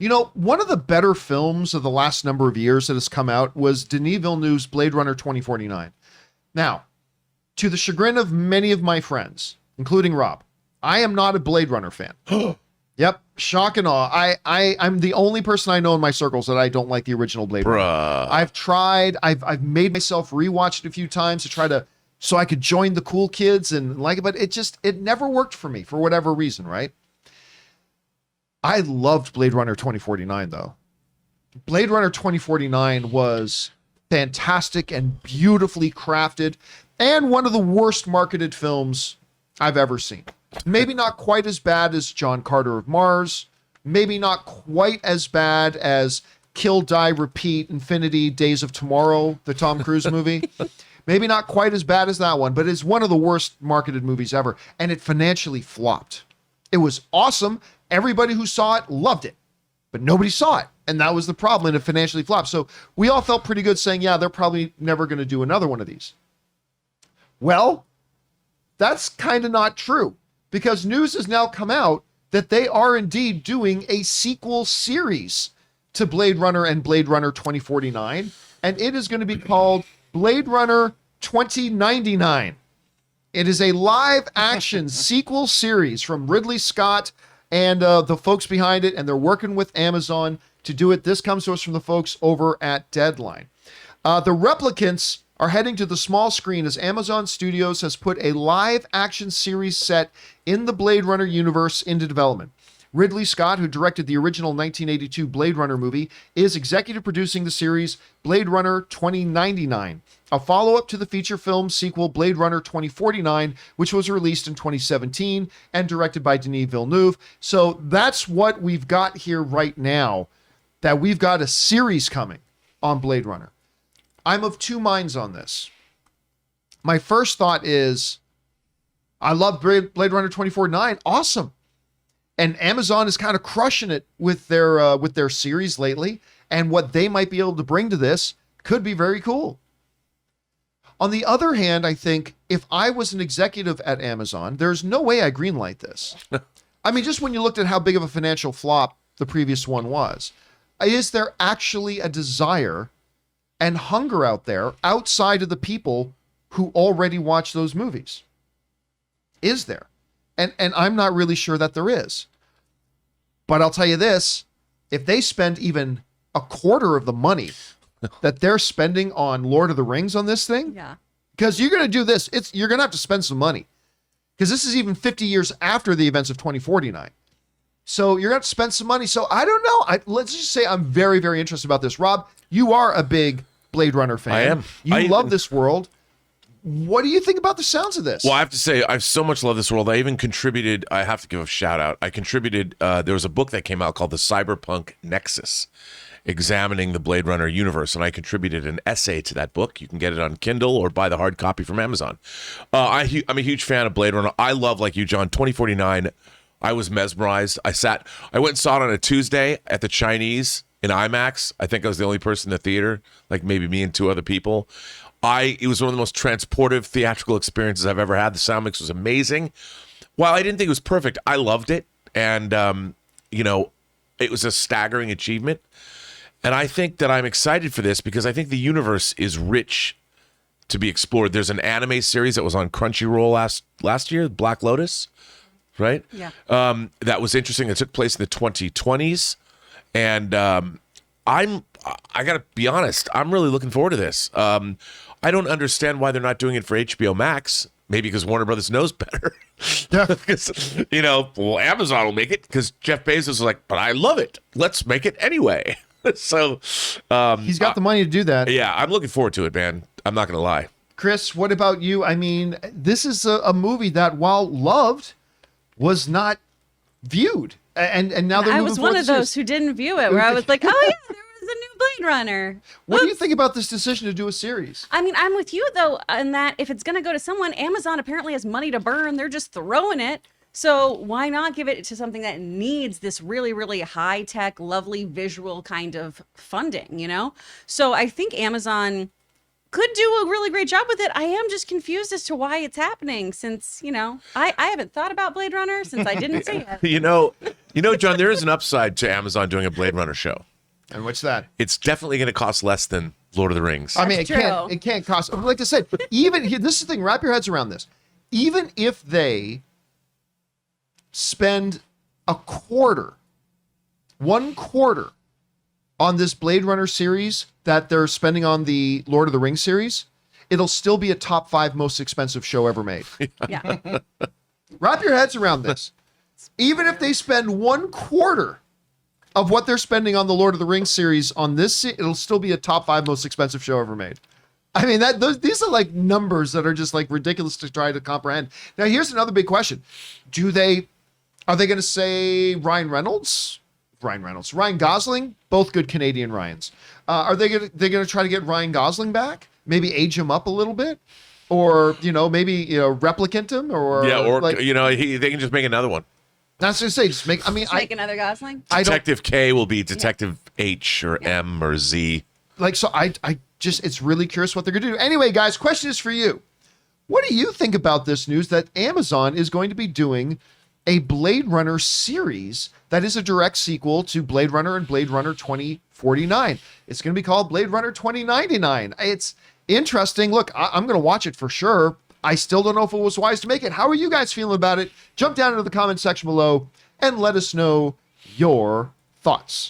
You know, one of the better films of the last number of years that has come out was Denis Villeneuve's Blade Runner 2049. Now, to the chagrin of many of my friends, including Rob, I am not a Blade Runner fan. Yep, shock and awe. I'm the only person I know in my circles that I don't like the original Blade Runner. I've tried. I've made myself rewatch it a few times to try to so I could join the cool kids and like it, but it never worked for me for whatever reason, right? I loved Blade Runner 2049 though. Blade Runner 2049 was fantastic and beautifully crafted and one of the worst marketed films I've ever seen. Maybe not quite as bad as John Carter of Mars. Maybe not quite as bad as Kill, Die, Repeat, Infinity, Days of Tomorrow, the Tom Cruise movie. Maybe not quite as bad as that one, but it's one of the worst marketed movies ever. And it financially flopped. It was awesome. Everybody who saw it loved it, but nobody saw it. And that was the problem. And it financially flopped. So we all felt pretty good saying, yeah, they're probably never going to do another one of these. Well, that's kind of not true because news has now come out that they are indeed doing a sequel series to Blade Runner and Blade Runner 2049. And it is going to be called Blade Runner 2099. It is a live action sequel series from Ridley Scott and the folks behind it. And they're working with Amazon to do it. This comes to us from the folks over at Deadline. The replicants are heading to the small screen as Amazon Studios has put a live action series set in the Blade Runner universe into development. Ridley Scott, who directed the original 1982 Blade Runner movie, is executive producing the series Blade Runner 2099, a follow-up to the feature film sequel Blade Runner 2049, which was released in 2017 and directed by Denis Villeneuve. So that's what we've got here right now, that we've got a series coming on Blade Runner. I'm of two minds on this. My first thought is, I love Blade Runner 2049. Awesome. And Amazon is kind of crushing it with their series lately. And what they might be able to bring to this could be very cool. On the other hand, I think if I was an executive at Amazon, there's no way I greenlight this. I mean, just when you looked at how big of a financial flop the previous one was, is there actually a desire and hunger out there outside of the people who already watch those movies? Is there? And I'm not really sure that there is. But I'll tell you this, if they spend even a quarter of the money that they're spending on Lord of the Rings on this thing, yeah, because you're going to do this, you're going to have to spend some money. Because this is even 50 years after the events of 2049. So you're going to have to spend some money. So I don't know. Let's just say I'm very, very interested about this. Rob, you are a big Blade Runner fan. I am. You love this world. What do you think about the sounds of this? Well, I have to say, I've so much love this world. I even contributed, I have to give a shout out. I contributed, there was a book that came out called The Cyberpunk Nexus, examining the Blade Runner universe, and I contributed an essay to that book. You can get it on Kindle or buy the hard copy from Amazon. I'm a huge fan of Blade Runner. I love, like you, John, 2049. I was mesmerized. I went and saw it on a Tuesday at the Chinese in IMAX. I think I was the only person in the theater, like maybe me and two other people. It was one of the most transportive theatrical experiences I've ever had. The sound mix was amazing. While I didn't think it was perfect, I loved it. And, it was a staggering achievement. And I think that I'm excited for this because I think the universe is rich to be explored. There's an anime series that was on Crunchyroll last year, Black Lotus, right? Yeah. That was interesting. It took place in the 2020s. And I got to be honest, I'm really looking forward to this. I don't understand why they're not doing it for HBO Max. Maybe because Warner Brothers knows better. Because, Amazon will make it because Jeff Bezos was like, but I love it. Let's make it anyway. So he's got the money to do that. Yeah, I'm looking forward to it, man. I'm not going to lie. Chris, what about you? I mean, this is a movie that, while loved, was not viewed. And now they're I moving was one of those who didn't view it, where I was like, oh, yeah, there was a new Blade Runner. What do you think about this decision to do a series? I mean, I'm with you, though, in that if it's going to go to someone, Amazon apparently has money to burn. They're just throwing it. So why not give it to something that needs this really, really high-tech, lovely visual kind of funding, So I think Amazon could do a really great job with it. I am just confused as to why it's happening since, I haven't thought about Blade Runner since I didn't see it. You know, John, there is an upside to Amazon doing a Blade Runner show. And what's that? It's definitely going to cost less than Lord of the Rings. I mean, That's it can't cost. Like I said, even here, this is the thing. Wrap your heads around this. Even if they spend one quarter on this Blade Runner series that they're spending on the Lord of the Rings series, it'll still be a top 5 most expensive show ever made. Yeah. Wrap your heads around this. Even if they spend one quarter of what they're spending on the Lord of the Rings series on this, it'll still be a top 5 most expensive show ever made. I mean, these are like numbers that are just like ridiculous to try to comprehend. Now, here's another big question. Are they going to say Ryan Gosling, both good Canadian Ryans. Are they going to try to get Ryan Gosling back? Maybe age him up a little bit, or maybe replicant him, or they can just make another one. That's what I say. Just make. I mean, Make another Gosling. Detective K will be Detective H or M or Z. Like, so I just, it's really curious what they're going to do. Anyway, guys, question is for you. What do you think about this news that Amazon is going to be doing a Blade Runner series that is a direct sequel to Blade Runner and Blade Runner 2049? It's going to be called Blade Runner 2099. It's interesting. Look, I'm going to watch it for sure. I still don't know if it was wise to make it. How are you guys feeling about it? Jump down into the comment section below and let us know your thoughts.